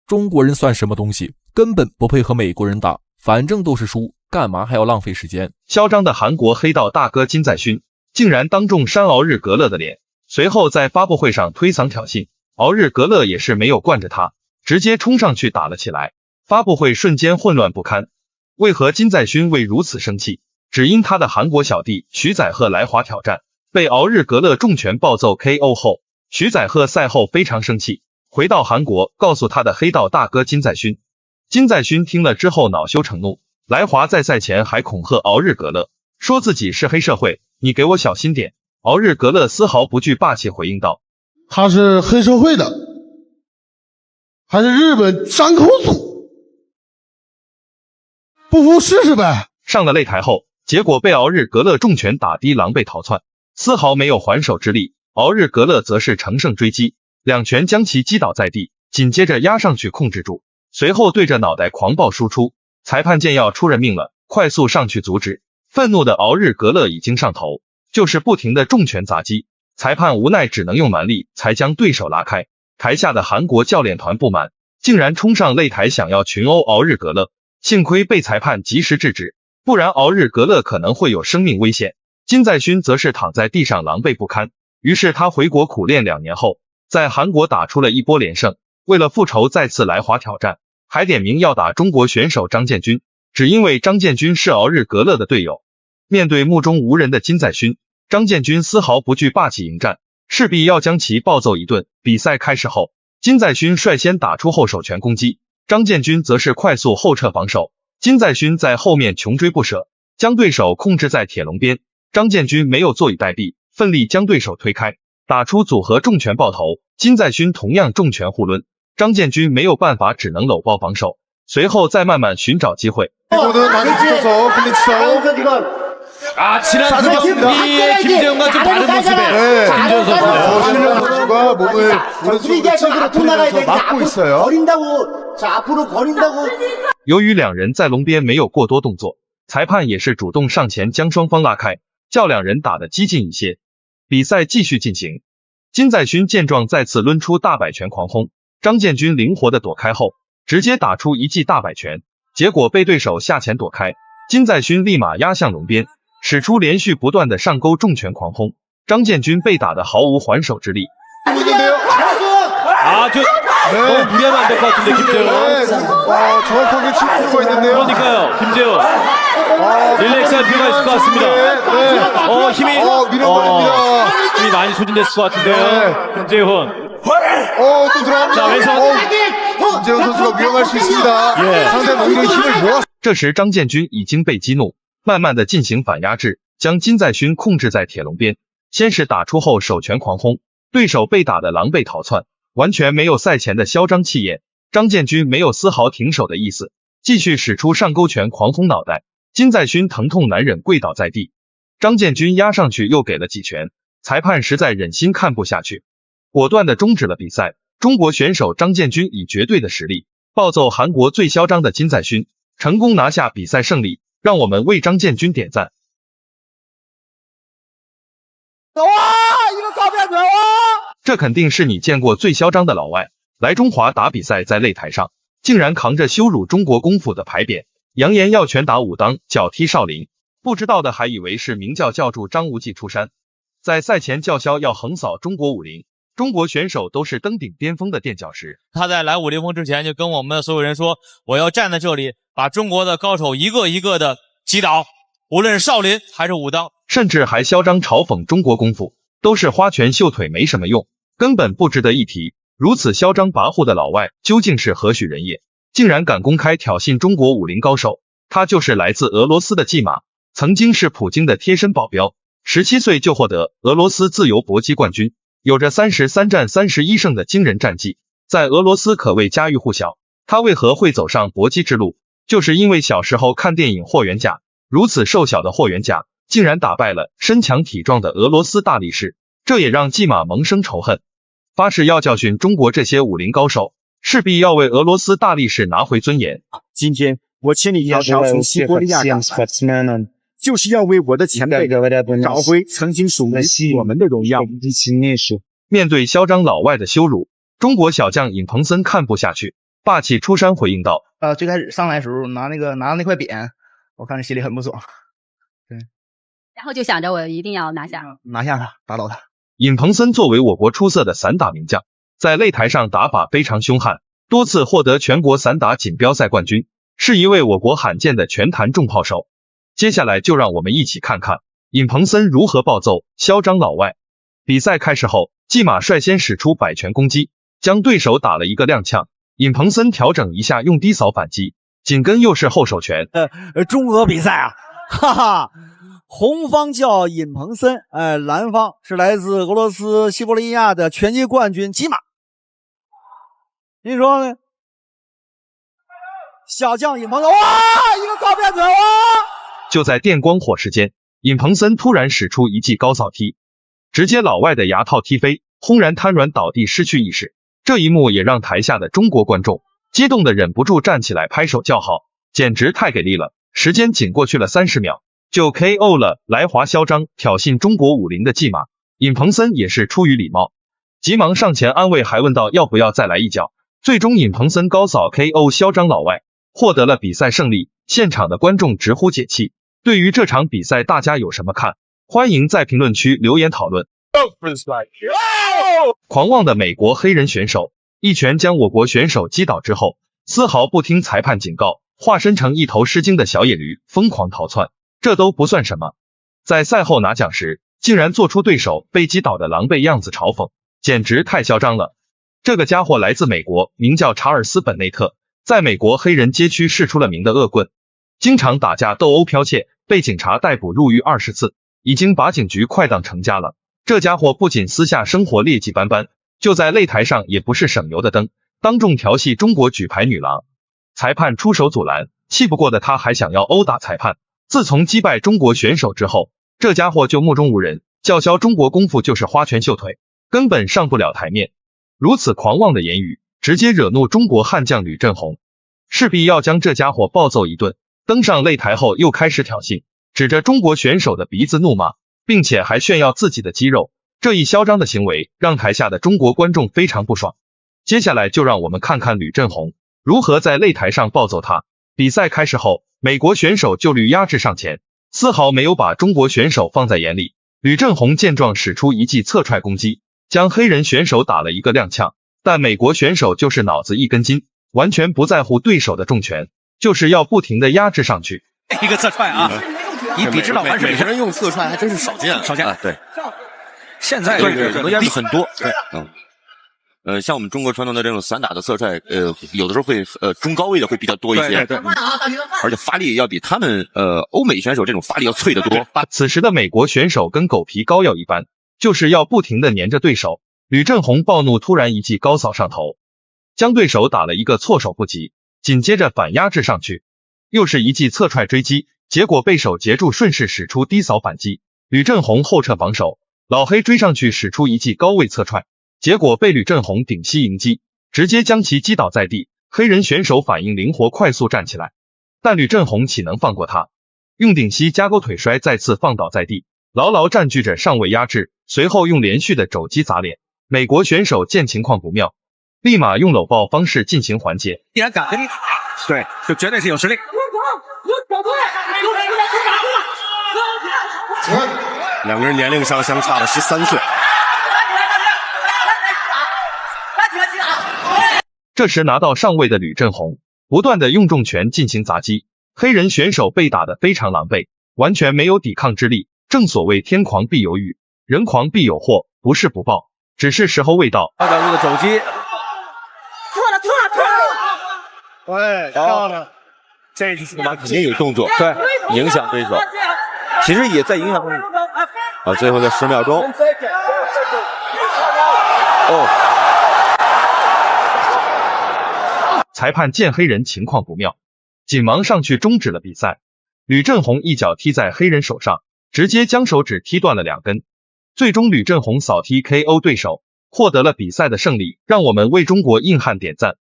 中国人算什么东西，根本不配和美国人打，反正都是输，干嘛还要浪费时间？嚣张的韩国黑道大哥金在勋竟然当众扇敖日格勒的脸，随后在发布会上推搡挑衅，敖日格勒也是没有惯着他，直接冲上去打了起来，发布会瞬间混乱不堪。为何金在勋为如此生气？只因他的韩国小弟徐载赫来华挑战，被敖日格勒重拳暴揍 KO 后，徐载赫赛后非常生气，回到韩国告诉他的黑道大哥金在勋。金在勋听了之后恼羞成怒，来华在赛前还恐吓敖日格勒，说自己是黑社会，你给我小心点。敖日格勒丝毫不惧霸气回应道，他是黑社会的，还是日本山口组，不服试试呗。上了擂台后，结果被敖日格勒重拳打低，狼狈逃窜，丝毫没有还手之力。敖日格勒则是乘胜追击，两拳将其击倒在地，紧接着压上去控制住，随后对着脑袋狂暴输出。裁判见要出人命了，快速上去阻止。愤怒的敖日格勒已经上头，就是不停的重拳砸击，裁判无奈只能用蛮力才将对手拉开。台下的韩国教练团不满，竟然冲上擂台想要群殴敖日格勒，幸亏被裁判及时制止，不然敖日格勒可能会有生命危险。金在勋则是躺在地上狼狈不堪，于是他回国苦练2年后，在韩国打出了一波连胜，为了复仇再次来华挑战，还点名要打中国选手张建军，只因为张建军是敖日格勒的队友。面对目中无人的金在勋，张建军丝毫不惧霸气迎战，势必要将其暴揍一顿。比赛开始后，金在勋率先打出后手拳攻击，张建军则是快速后撤防守。金在勋在后面穷追不舍，将对手控制在铁笼边，张建军没有坐以待毙，奋力将对手推开，打出组合重拳爆头。金在勋同样重拳互抡，张建军没有办法，只能搂抱防守，随后再慢慢寻找机会。지난 경기에 김재훈과 좀 다른 모습에 김재훈 선수가 몸을 오른쪽으로 틀면서 막고 있어요. 버린다고. 자, 앞으로 버린다고. 由于两人在笼边没有过多动作，裁判也是主动上前将双方拉开，叫两人打得激进一些。比赛继续进行，金在勋见状再次抡出大摆拳狂轰，张建军灵活的躲开后，直接打出一记大摆拳，结果被对手下潜躲开，金在勋立马压向笼边，使出连续不断的上勾重拳狂轰，张建军被打得毫無还手之力。 아주 너무 무리하면 안 될 것 같은데 김재훈. 정확하게 치고 있는데요. 그러니까요, 김재훈. 릴렉스한 필요가 있을 것 같습니다. 힘이 밀어버립니다. 힘이 많이 소진됐을 것 같은데요, 김재훈. 또 들어갑니다. 자, 왼손. 김재훈 선수가 위험할 수 있습니다. 예. 상대는 오히려 힘을 모아. 这时张建军已经被激怒，慢慢的进行反压制，将金在勋控制在铁笼边，先是打出后手拳狂轰，对手被打得狼狈逃窜，完全没有赛前的嚣张气焰。张建军没有丝毫停手的意思，继续使出上勾拳狂轰脑袋，金在勋疼痛难忍跪倒在地，张建军压上去又给了几拳，裁判实在忍心看不下去，果断的终止了比赛。中国选手张建军以绝对的实力暴揍韩国最嚣张的金在勋，成功拿下比赛胜利，让我们为张建军点赞。这肯定是你见过最嚣张的老外，来中华打比赛，在擂台上竟然扛着羞辱中国功夫的牌匾，扬言要拳打武当，脚踢少林，不知道的还以为是明教教主张无忌出山，在赛前叫嚣要横扫中国武林。中国选手都是登顶巅峰的垫脚石。他在来武林风之前就跟我们的所有人说，我要站在这里把中国的高手一个一个的击倒，无论是少林还是武当，甚至还嚣张嘲讽中国功夫都是花拳绣腿，没什么用，根本不值得一提。如此嚣张跋扈的老外究竟是何许人也，竟然敢公开挑衅中国武林高手？他就是来自俄罗斯的季马，曾经是普京的贴身保镖，17岁就获得俄罗斯自由搏击冠军，有着33战31胜的惊人战绩，在俄罗斯可谓家喻户晓。他为何会走上搏击之路？就是因为小时候看电影霍元甲，如此瘦小的霍元甲竟然打败了身强体壮的俄罗斯大力士，这也让季马萌生仇恨，发誓要教训中国这些武林高手，势必要为俄罗斯大力士拿回尊严。今天我千里迢迢从西伯利亚赶来，就是要为我的前辈找回曾经属于我们的荣耀。面对嚣张老外的羞辱，中国小将尹鹏森看不下去，霸气出山回应道：最开始上来的时候拿那块匾，我看着心里很不爽。对，然后就想着我一定要拿下他，打倒他。尹鹏森作为我国出色的散打名将，在擂台上打法非常凶悍，多次获得全国散打锦标赛冠军，是一位我国罕见的拳坛重炮手。接下来就让我们一起看看尹鹏森如何暴揍嚣张老外。比赛开始后，季马率先使出摆拳攻击，将对手打了一个踉跄。尹鹏森调整一下，用低扫反击，紧跟又是后手拳。中俄比赛啊，哈哈，红方叫尹鹏森，蓝方是来自俄罗斯西伯利亚的拳击冠军基马。你说呢？小将尹鹏森，哇，一个高变腿，哇！就在电光火石间，尹鹏森突然使出一记高扫踢，直接老外的牙套踢飞，轰然瘫软倒地，失去意识。这一幕也让台下的中国观众激动的忍不住站起来拍手叫好，简直太给力了！时间仅过去了30秒，就 KO 了来华嚣张挑衅中国武林的季马。尹鹏森也是出于礼貌，急忙上前安慰，还问道要不要再来一脚。最终尹鹏森高扫 KO 嚣张老外，获得了比赛胜利。现场的观众直呼解气。对于这场比赛大家有什么看？欢迎在评论区留言讨论。狂妄的美国黑人选手一拳将我国选手击倒之后，丝毫不听裁判警告，化身成一头失惊的小野驴疯狂逃窜。这都不算什么，在赛后拿奖时竟然做出对手被击倒的狼狈样子嘲讽，简直太嚣张了。这个家伙来自美国，名叫查尔斯·本内特，在美国黑人街区是出了名的恶棍，经常打架斗殴剽窃，被警察逮捕入狱20次，已经把警局快当成家了。这家伙不仅私下生活劣迹斑斑，就在擂台上也不是省油的灯，当众调戏中国举牌女郎，裁判出手阻拦，气不过的他还想要殴打裁判。自从击败中国选手之后，这家伙就目中无人，叫嚣中国功夫就是花拳绣腿，根本上不了台面。如此狂妄的言语直接惹怒中国悍将吕振宏，势必要将这家伙暴揍一顿。登上擂台后又开始挑衅，指着中国选手的鼻子怒骂，并且还炫耀自己的肌肉。这一嚣张的行为让台下的中国观众非常不爽。接下来就让我们看看吕振宏如何在擂台上暴揍他。比赛开始后，美国选手就屡压制上前，丝毫没有把中国选手放在眼里。吕振宏见状使出一记侧踹攻击，将黑人选手打了一个踉跄。但美国选手就是脑子一根筋，完全不在乎对手的重拳，就是要不停的压制上去。一个侧踹啊，以彼之道还是每个人用侧踹还真是少见，少见啊。对，现在可能压制很多。对，像我们中国传统的这种散打的侧踹，有的时候会中高位的会比较多一些，对，而且发力要比他们欧美选手这种发力要脆得多。此时的美国选手跟狗皮膏药一般，就是要不停的黏着对手。吕振宏暴怒，突然一记高扫上头，将对手打了一个措手不及，紧接着反压制上去，又是一记侧踹追击，结果被手截住，顺势使出低扫反击。吕振宏后撤防守，老黑追上去使出一记高位侧踹，结果被吕振宏顶膝迎击，直接将其击倒在地。黑人选手反应灵活，快速站起来，但吕振宏岂能放过他，用顶膝夹勾腿摔，再次放倒在地，牢牢占据着上位压制，随后用连续的肘击砸脸。美国选手见情况不妙，立马用搂抱方式进行缓解。既然敢跟你打，对，就绝对是有实力。两个人年龄上相差了13岁。这时拿到上位的吕振宏不断的用重拳进行砸击，黑人选手被打得非常狼狈，完全没有抵抗之力。正所谓天狂必有雨，人狂必有祸，不是不报，只是时候未到。大角度的肘击，对，漂亮。这次嘛肯定有动作，对，影响对手，其实也在影响对手。最后的10秒钟。裁判见黑人情况不妙，紧忙上去终止了比赛。吕振宏一脚踢在黑人手上，直接将手指踢断了2根。最终吕振宏扫踢 KO 对手，获得了比赛的胜利。让我们为中国硬汉点赞。